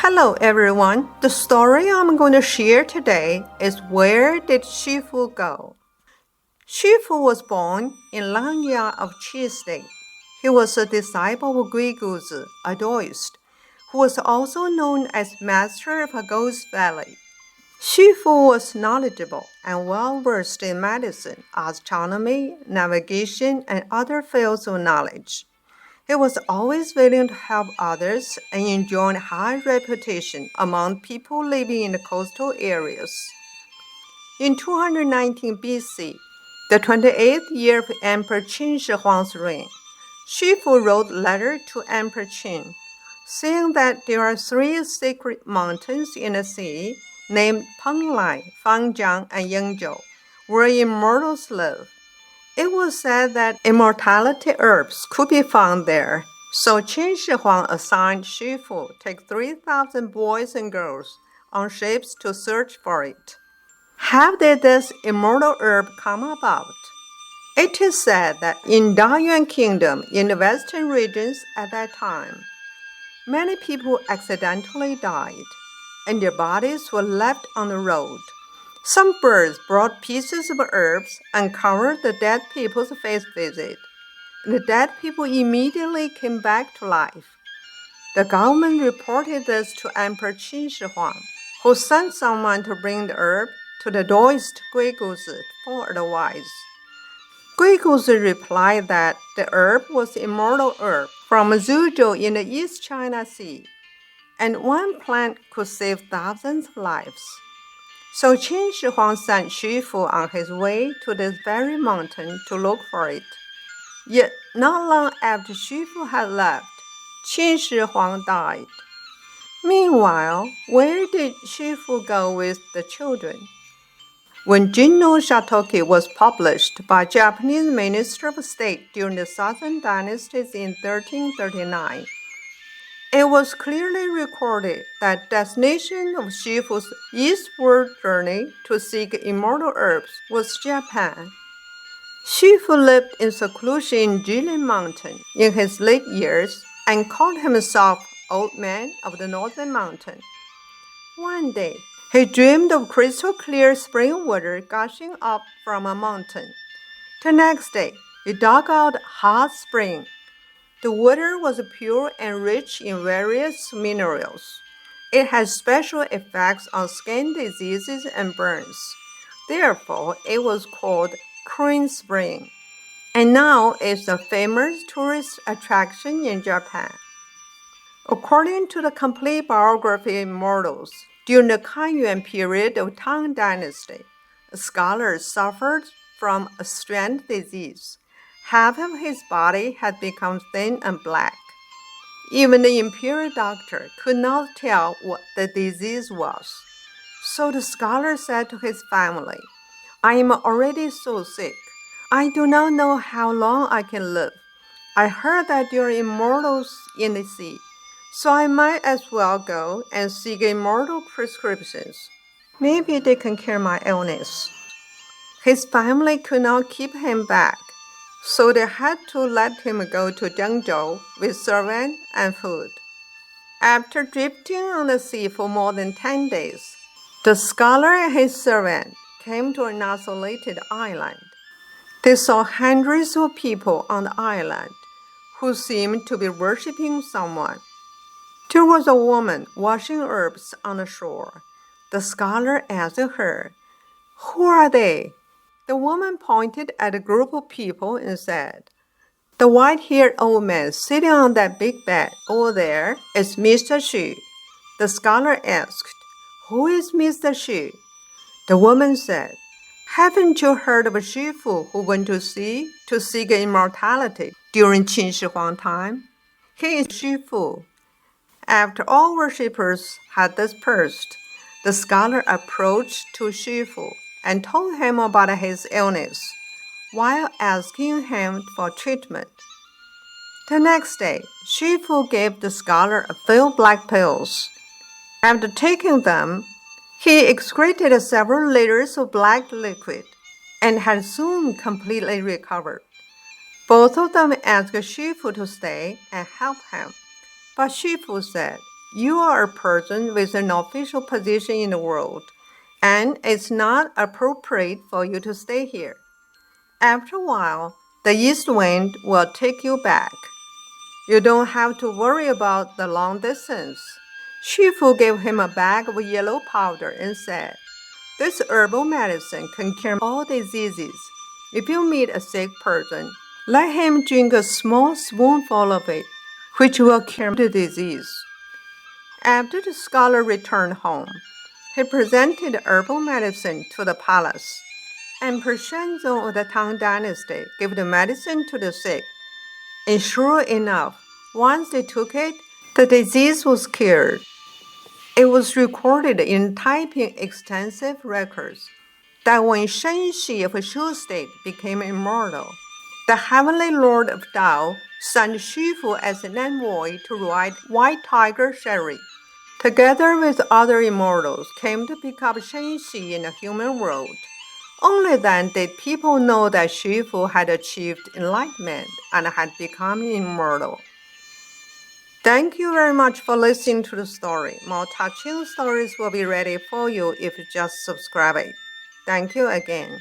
Hello everyone, the story I'm going to share today is Where Did Shifu Go? Shifu was born in Langya of Qi State. He was a disciple of Guiguzi, a Taoist, who was also known as Master of Ghost Valley. Shifu was knowledgeable and well-versed in medicine, astronomy, navigation, and other fields of knowledge. He was always willing to help others and enjoyed high reputation among people living in the coastal areas. In 219 BC, the 28th year of Emperor Qin Shi Huang's reign, Shifu wrote a letter to Emperor Qin, saying that there are three sacred mountains in the sea named Penglai, Fangzhang, and Yingzhou, where immortals live. It was said that immortality herbs could be found there, so Qin Shi Huang assigned Shifu to take 3,000 boys and girls on ships to search for it. How did this immortal herb come about? It is said that in Dayuan Kingdom in the western regions at that time, many people accidentally died, and their bodies were left on the road. Some birds brought pieces of herbs and covered the dead people's face with it. The dead people immediately came back to life. The government reported this to Emperor Qin Shi Huang, who sent someone to bring the herb to the Taoist Guiguzi for advice. Guiguzi replied that the herb was immortal herb from Zhuzhou in the East China Sea, and one plant could save thousands of lives. So Qin Shi Huang sent Shifu on his way to this very mountain to look for it. Yet not long after Shifu had left, Qin Shi Huang died. Meanwhile, where did Shifu go with the children? When Jinno Shatoki was published by Japanese Minister of State during the Southern Dynasties in 1339, it was clearly recorded that destination of Shifu's eastward journey to seek immortal herbs was Japan. Shifu lived in seclusion in Jilin Mountain in his late years and called himself Old Man of the Northern Mountain. One day, he dreamed of crystal clear spring water gushing up from a mountain. The next day, he dug out a hot spring. The water was pure and rich in various minerals. It had special effects on skin diseases and burns. Therefore, it was called Clean Spring, and now it's a famous tourist attraction in Japan. According to the complete biography of Immortals, during the Kanyuan period of Tang Dynasty, a scholar suffered from a strength disease. Half of his body had become thin and black. Even the imperial doctor could not tell what the disease was. So the scholar said to his family, "I am already so sick. I do not know how long I can live. I heard that there are immortals in the sea, so I might as well go and seek immortal prescriptions. Maybe they can cure my illness." His family could not keep him back, so they had to let him go to Yingzhou with servant and food. After drifting on the sea for more than 10 days, the scholar and his servant came to an isolated island. They saw hundreds of people on the island who seemed to be worshipping someone. There was a woman washing herbs on the shore. The scholar asked her, "Who are they?" The woman pointed at a group of people and said, "The white-haired old man sitting on that big bed over there is Mr. Xu." The scholar asked, "Who is Mr. Xu?" The woman said, "Haven't you heard of Shifu who went to sea to seek immortality during Qin Shi Huang time? He is Shifu." After all worshippers had dispersed, the scholar approached to Shifu and told him about his illness, while asking him for treatment. The next day, Shifu gave the scholar a few black pills. After taking them, he excreted several liters of black liquid and had soon completely recovered. Both of them asked Shifu to stay and help him, but Shifu said, you are a person with an official position in the world, and it's not appropriate for you to stay here. After a while, the east wind will take you back. You don't have to worry about the long distance. Shifu gave him a bag of yellow powder and said, "This herbal medicine can cure all diseases. If you meet a sick person, let him drink a small spoonful of it, which will cure the disease." After the scholar returned home, he presented the herbal medicine to the palace. Emperor Shenzong of the Tang Dynasty gave the medicine to the sick, and sure enough, once they took it, the disease was cured. It was recorded in Taiping extensive records that when Shen Shi of Shu State became immortal, the heavenly lord of Tao sent Shifu as an envoy to ride White Tiger chariot. Together with other immortals came to pick up Shen Shi in the human world. Only then did people know that Shifu had achieved enlightenment and had become immortal. Thank you very much for listening to the story. More touching stories will be ready for you if you just subscribe it. Thank you again.